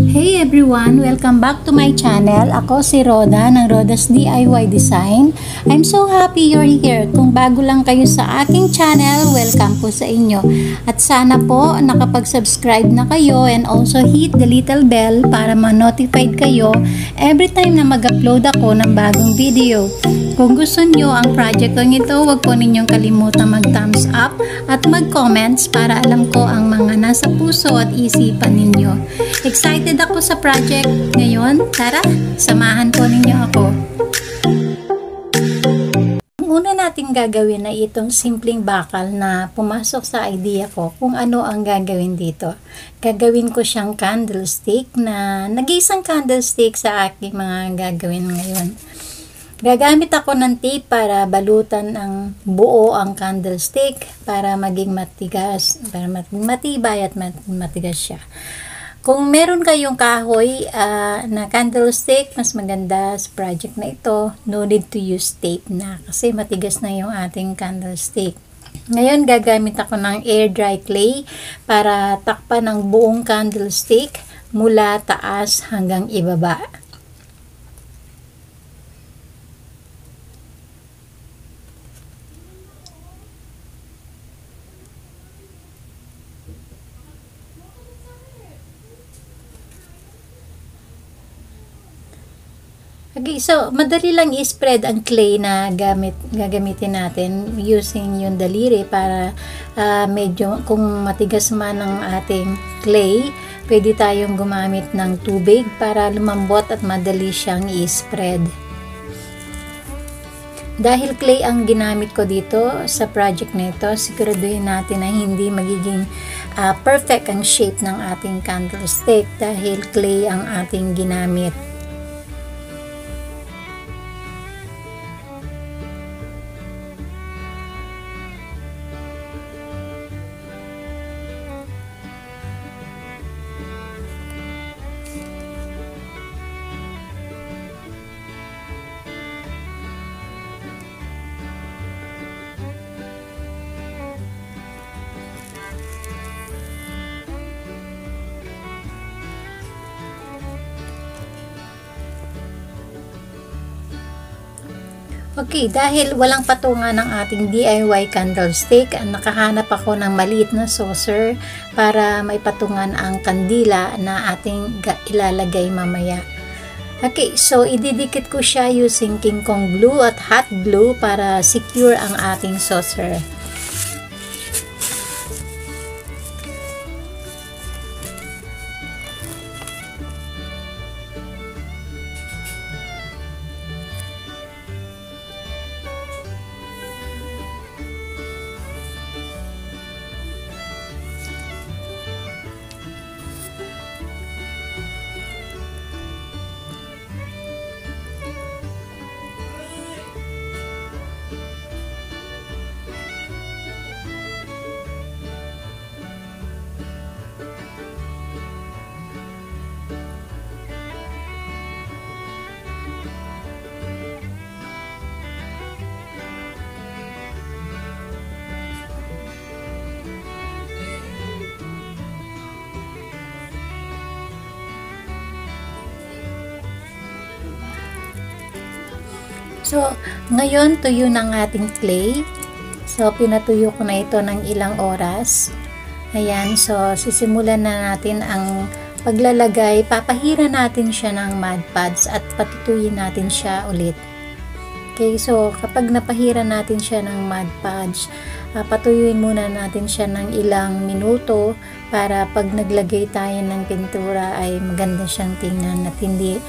Hey everyone! Welcome back to my channel. Ako si Roda ng Roda's DIY Design. I'm so happy you're here. Kung bago lang kayo sa aking channel, welcome po sa inyo. At sana po nakapag-subscribe na kayo and also hit the little bell para ma-notified kayo every time na mag-upload ako ng bagong video. Kung gusto nyo ang project kong ito, huwag po ninyong kalimutan mag-thumbs up at mag-comments para alam ko ang mga nasa puso at isipan ninyo. Excited ako sa project ngayon. Tara, samahan po ninyo ako. Ang una natin gagawin ay itong simpleng bakal na pumasok sa idea ko kung ano ang gagawin dito. Gagawin ko siyang candlestick na nag-iisang candlestick sa aking mga gagawin ngayon. Gagamit ako ng tape para balutan ng buo ang candlestick para maging matigas, para maging matibay at matigas siya. Kung meron kayong kahoy na candlestick, mas maganda sa project na ito, no need to use tape na kasi matigas na yung ating candlestick. Ngayon gagamit ako ng air dry clay para takpan ng buong candlestick mula taas hanggang ibaba. Okay, so madali lang i-spread ang clay na gagamitin natin using yung daliri para medyo kung matigas man ang ating clay, pwede tayong gumamit ng tubig para lumambot at madali siyang i-spread. Dahil clay ang ginamit ko dito sa project na ito, siguraduhin natin na hindi magiging perfect ang shape ng ating candlestick dahil clay ang ating ginamit. Okay, dahil walang patungan ng ating DIY candlestick, nakahanap ako ng maliit na saucer para may patungan ang kandila na ating ilalagay mamaya. Okay, so ididikit ko siya using King Kong glue at hot glue para secure ang ating saucer. So, ngayon tuyo ng ating clay. So, pinatuyo ko na ito ng ilang oras. Ayan, so sisimulan na natin ang paglalagay. Papahira natin siya ng mud pads at patutuyin natin siya ulit. Okay, so kapag napahira natin siya ng mud pads, patuyuin muna natin siya ng ilang minuto para pag naglagay tayo ng pintura ay maganda siyang tingnan at hindi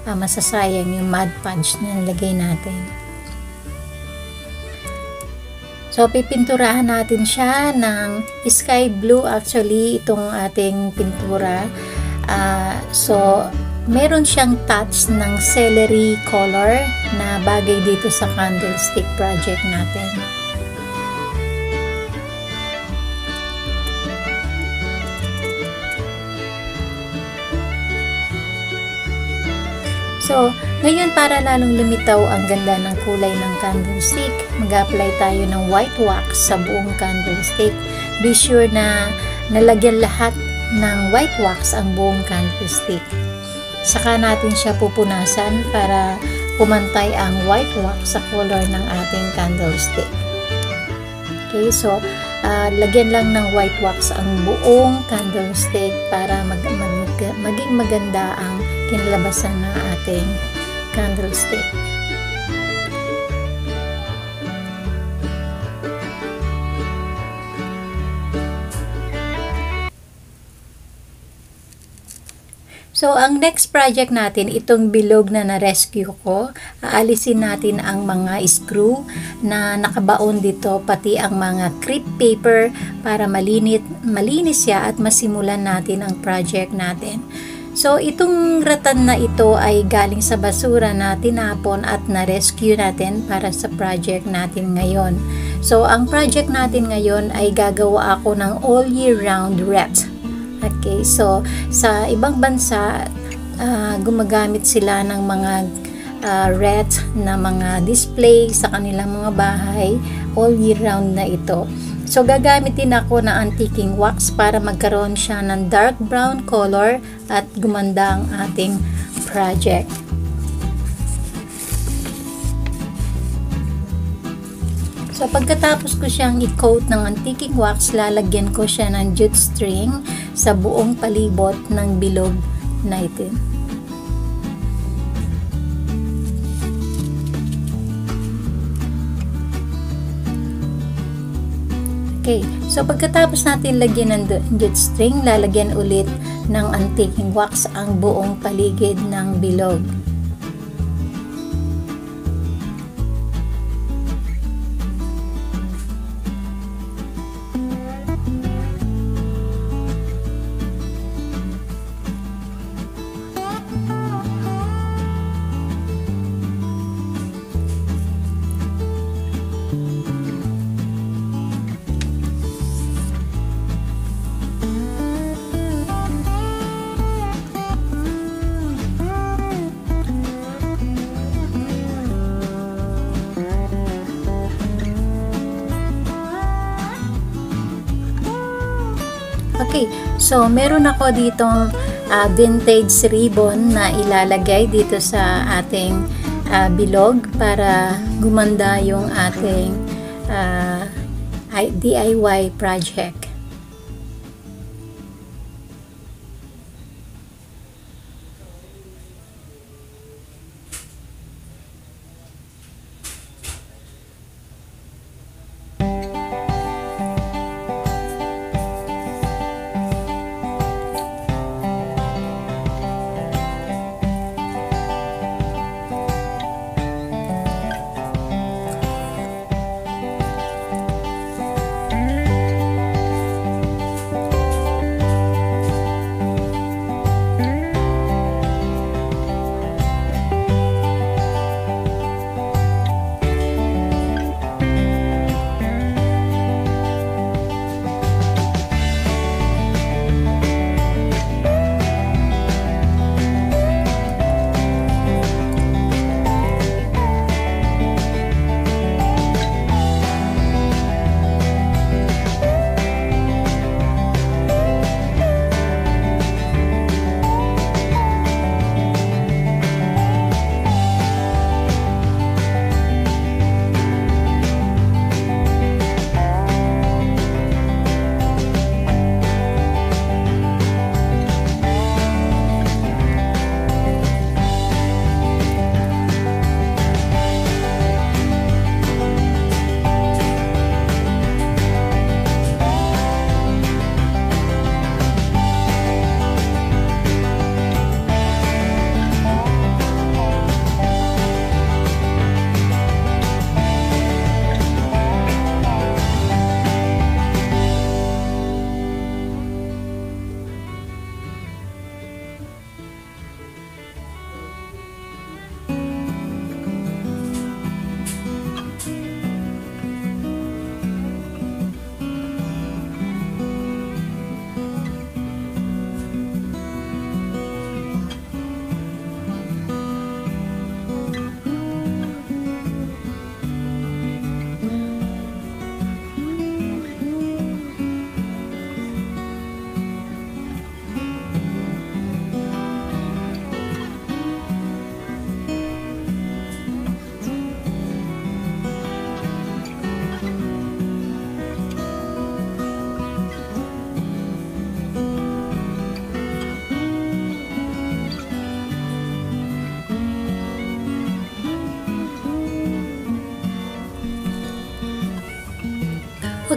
masasayang yung mud pads na nilagay natin. So pipinturahan natin siya ng sky blue actually itong ating pintura. So meron siyang touch ng celery color na bagay dito sa candlestick project natin. So, ngayon para lalong lumitaw ang ganda ng kulay ng candlestick, mag-apply tayo ng white wax sa buong candlestick. Be sure na nalagyan lahat ng white wax ang buong candlestick. Saka natin siya pupunasan para pumantay ang white wax sa color ng ating candlestick. Okay, so lagyan lang ng white wax ang buong candlestick para maging maganda ang kinalabasan ng ating candlestick. So, ang next project natin, itong bilog na na-rescue ko, aalisin natin ang mga screw na nakabaon dito, pati ang mga crepe paper para malinis siya at masimulan natin ang project natin. So, itong ratan na ito ay galing sa basura na tinapon at na-rescue natin para sa project natin ngayon. So, ang project natin ngayon ay gagawa ako ng all year round wreath. Okay, so sa ibang bansa, gumagamit sila ng mga wreath na mga display sa kanilang mga bahay, all year round na ito. So gagamitin ako ng antiquing wax para magkaroon siya ng dark brown color at gumanda ang ating project. So, pagkatapos ko siyang i-coat ng antiquing wax, lalagyan ko siya ng jute string sa buong palibot ng bilog na ito. Okay, so pagkatapos natin lagyan ng jute string, lalagyan ulit ng antiquing wax ang buong paligid ng bilog. Okay, so meron ako ditong vintage ribbon na ilalagay dito sa ating bilog para gumanda yung ating DIY project.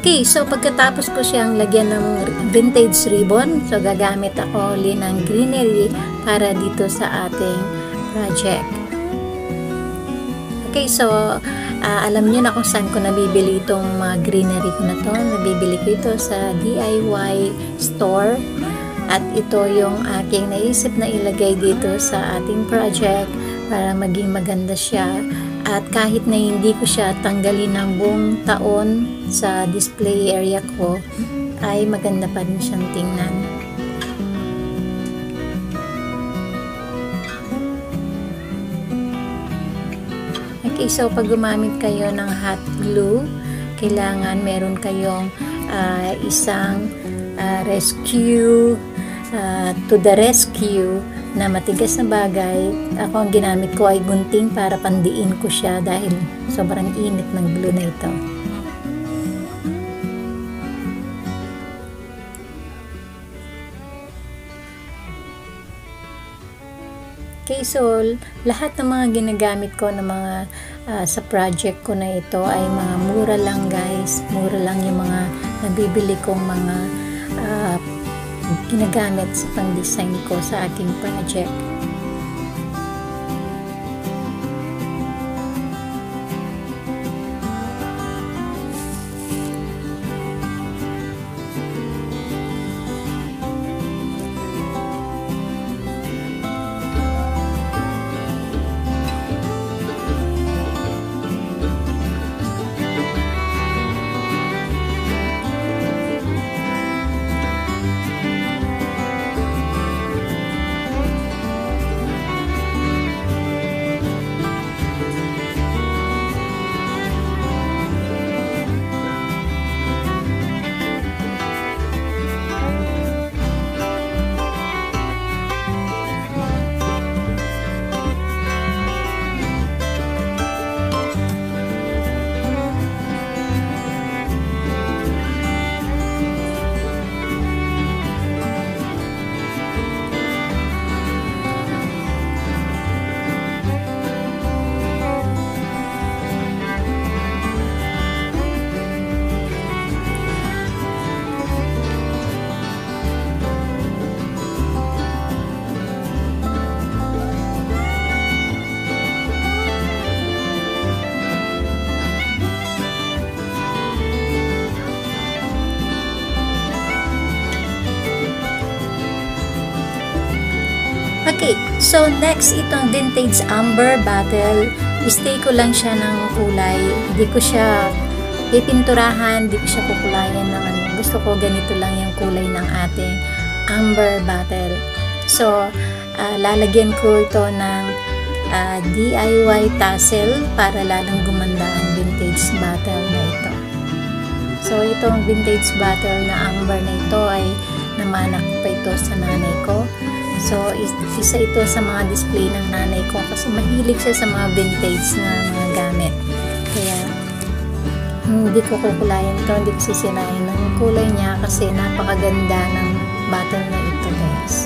Okay, so pagkatapos ko siyang lagyan ng vintage ribbon, so gagamit ako ulit ng greenery para dito sa ating project. Okay, so alam niyo na kung saan ko nabibili itong greenery ko na to. Nabibili ko ito sa DIY store. At ito yung aking naisip na ilagay dito sa ating project para maging maganda siya. At kahit na hindi ko siya tanggalin ng buong taon sa display area ko, ay maganda pa rin siyang tingnan. Okay, so pag gumamit kayo ng hot glue, kailangan meron kayong isang rescue to the rescue na matigas na bagay. Ako ang ginamit ko ay gunting para pandiin ko siya dahil sobrang init ng glue na ito. Okay, so lahat ng mga ginagamit ko na mga sa project ko na ito ay mga mura lang guys. Mura lang yung mga nabibili kong mga ginagamit sa pang-design ko sa aking project. Okay, so next itong vintage amber bottle. I-stay ko lang siya ng kulay. Hindi ko siya pipinturahan, hindi ko siya kukulayan ng ano. Gusto ko ganito lang yung kulay ng ating amber bottle. So, lalagyan ko ito ng DIY tassel para lalong gumanda ang vintage bottle na ito. So, itong vintage bottle na amber na ito ay namanak pa ito sa nanay ko. So, isa ito sa mga display ng nanay ko kasi mahilig siya sa mga vintage na mga gamit. Kaya, hindi ko kukulayan ito, hindi ko sisirain ng kulay niya kasi napakaganda ng bottle na ito guys.